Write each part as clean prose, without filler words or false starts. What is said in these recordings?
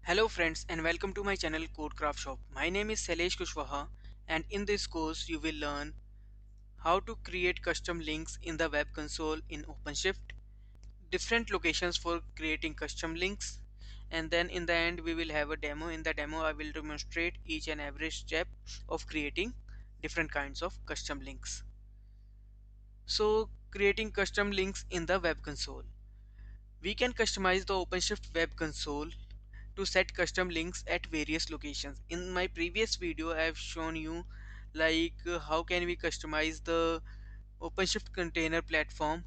Hello friends and welcome to my channel Codecraft Shop. My name is Sailesh Kushwaha and in this course you will learn how to create custom links in the web console in OpenShift, different locations for creating custom links, and then in the end we will have a demo. In the demo I will demonstrate each and every step of creating different kinds of custom links. So creating custom links in the web console. We can customize the OpenShift web console to set custom links at various locations. In my previous video I have shown you how can we customize the OpenShift container platform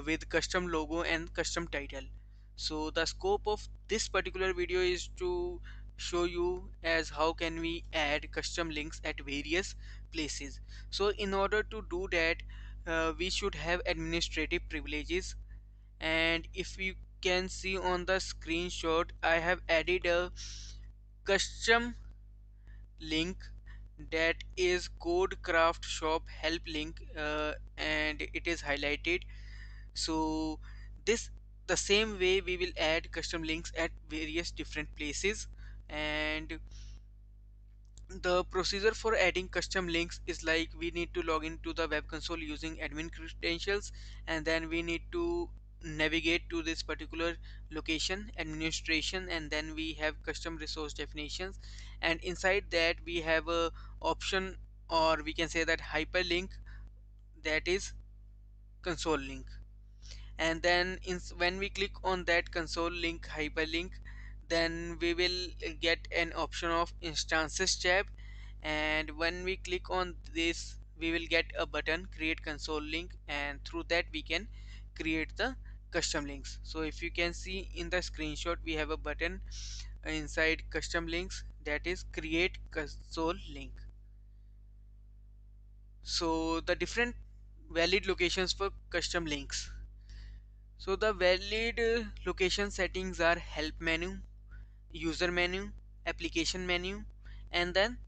with custom logo and custom title. So the scope of this particular video is to show you as how can we add custom links at various places. So in order to do that, we should have administrative privileges, and if you can see on the screenshot I have added a custom link that is Codecraft Shop help link, and it is highlighted. So this the same way we will add custom links at various different places. And the procedure for adding custom links is like we need to log into the web console using admin credentials, and then we need to navigate to this particular location administration, and then we have custom resource definitions, and inside that we have a option, or we can say that hyperlink, that is console link. And then when we click on that console link hyperlink, then we will get an option of instances tab, and when we click on this we will get a button create console link, and through that we can create the custom links. So if you can see in the screenshot we have a button inside custom links, that is create console link. So the different valid locations for custom links. So the valid location settings are help menu, user menu, application menu, and then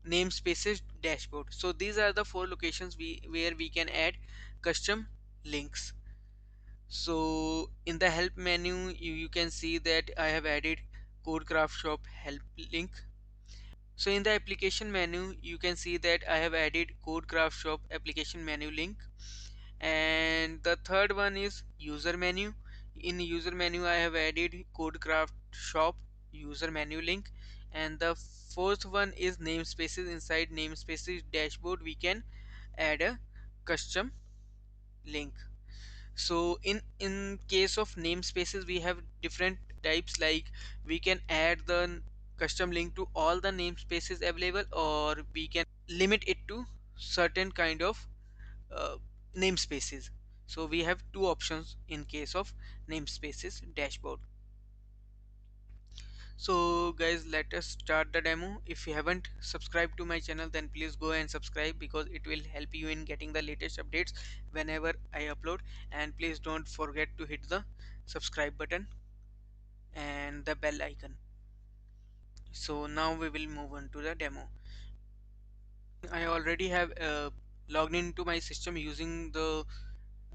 namespaces dashboard. So these are the four locations where we can add custom links. So in the help menu you can see that I have added Codecraft Shop help link. So in the application menu you can see that I have added Codecraft Shop application menu link. And the third one is user menu. In user menu I have added Codecraft Shop user menu link. And the fourth one is namespaces. Inside namespaces dashboard we can add a custom link. So in case of namespaces we have different types, like we can add the custom link to all the namespaces available, or we can limit it to certain kind of uh, namespaces. So we have two options in case of namespaces dashboard. So guys, let us start the demo. If you haven't subscribed to my channel, then please go and subscribe, because it will help you in getting the latest updates whenever I upload. And please don't forget to hit the subscribe button and the bell icon. So now we will move on to the demo. I already have logged into my system using the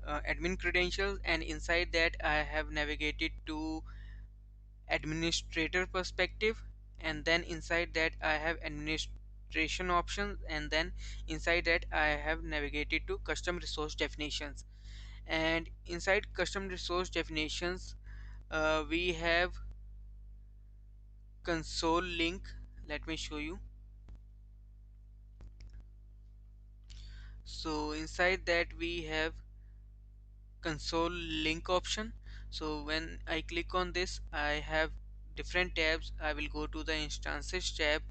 admin credentials, and inside that I have navigated to administrator perspective, and then inside that I have administration options, and then inside that I have navigated to custom resource definitions. And inside custom resource definitions we have console link. Let me show you. So inside that we have console link option. So when I click on this I have different tabs. I will go to the instances tab,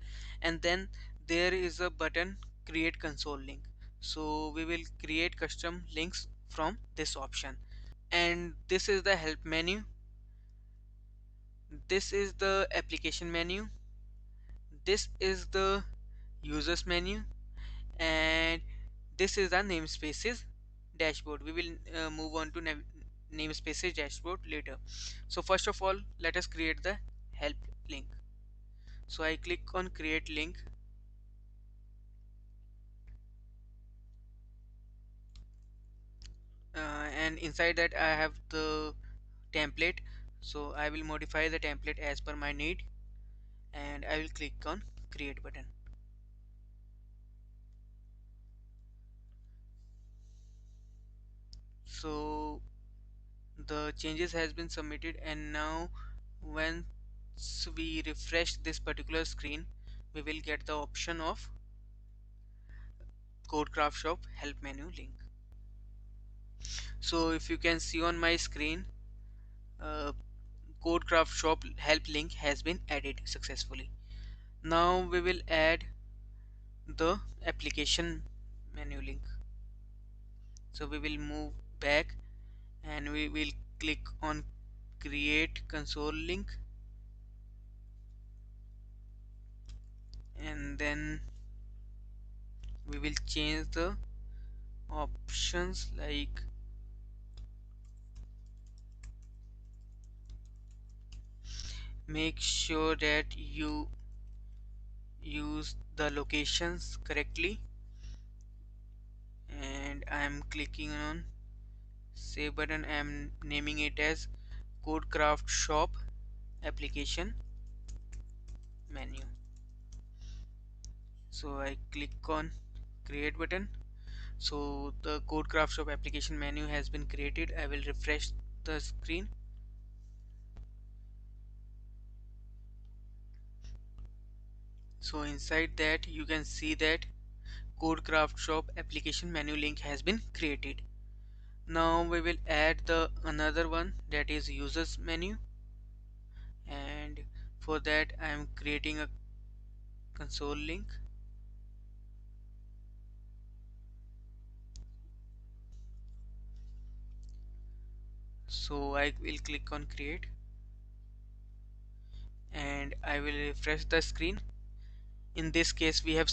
and then there is a button create console link. So we will create custom links from this option. And this is the help menu, this is the application menu, this is the users menu, and this is the namespaces dashboard. We will move on to namespaces dashboard later. So first of all let us create the help link. So I click on create link, and inside that I have the template. So I will modify the template as per my need, and I will click on create button. So the changes has been submitted, and now once we refresh this particular screen, we will get the option of CodeCraft Shop help menu link. So if you can see on my screen, uh, CodeCraft Shop help link has been added successfully. Now we will add the application menu link. So we will move back and we will click on create console link, and then we will change the options, like make sure that you use the locations correctly, and I am clicking on save button. I am naming it as CodeCraft Shop application menu. So I click on create button. So the CodeCraft Shop application menu has been created. I will refresh the screen. So inside that you can see that CodeCraft Shop application menu link has been created. Now we will add the another one, that is users menu, and for that I am creating a console link. So I will click on create, and I will refresh the screen. In this case we have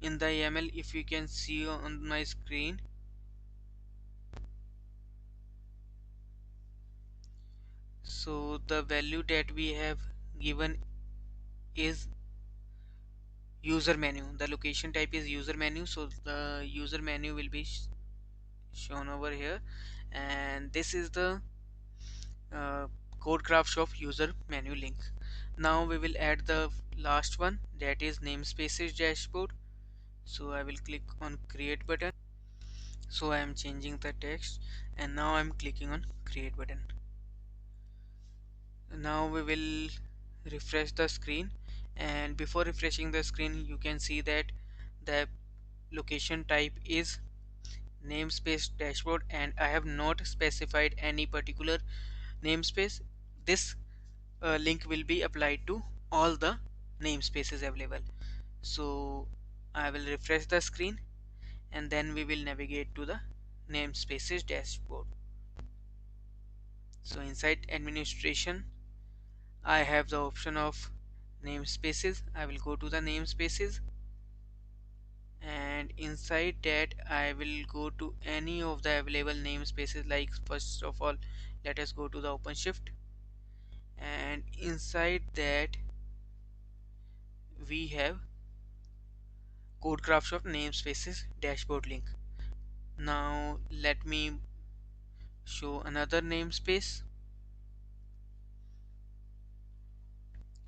in the YAML, if you can see on my screen, so the value that we have given is user menu. The location type is user menu, so the user menu will be shown over here, and this is the uh, CodeCraft Shop user menu link. Now we will add the last one, that is namespaces dashboard. So I will click on create button. So I am changing the text, and now I'm clicking on create button. Now we will refresh the screen, and before refreshing the screen you can see that the location type is namespace dashboard, and I have not specified any particular namespace. This link will be applied to all the namespaces available. So I will refresh the screen, and then we will navigate to the namespaces dashboard. So inside administration I have the option of namespaces. I will go to the namespaces, and inside that I will go to any of the available namespaces. Like first of all, let us go to the OpenShift, and inside that we have CodeCraft Shop namespaces dashboard link. Now let me show another namespace.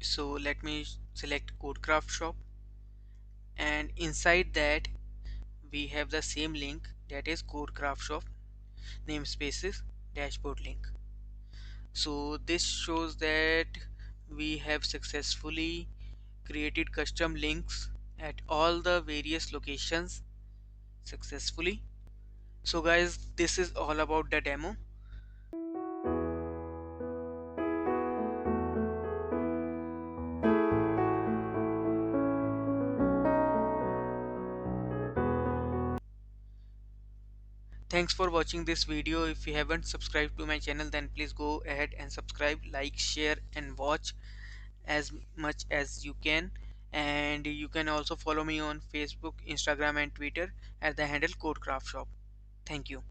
So let me select CodeCraft Shop, and inside that we have the same link, that is CodeCraft Shop namespaces dashboard link. So this shows that we have successfully created custom links at all the various locations successfully. So guys, this is all about the demo. Thanks for watching this video. If you haven't subscribed to my channel, then please go ahead and subscribe, like, share and watch as much as you can. And you can also follow me on Facebook, Instagram and Twitter at the handle CodeCraft Shop. Thank you.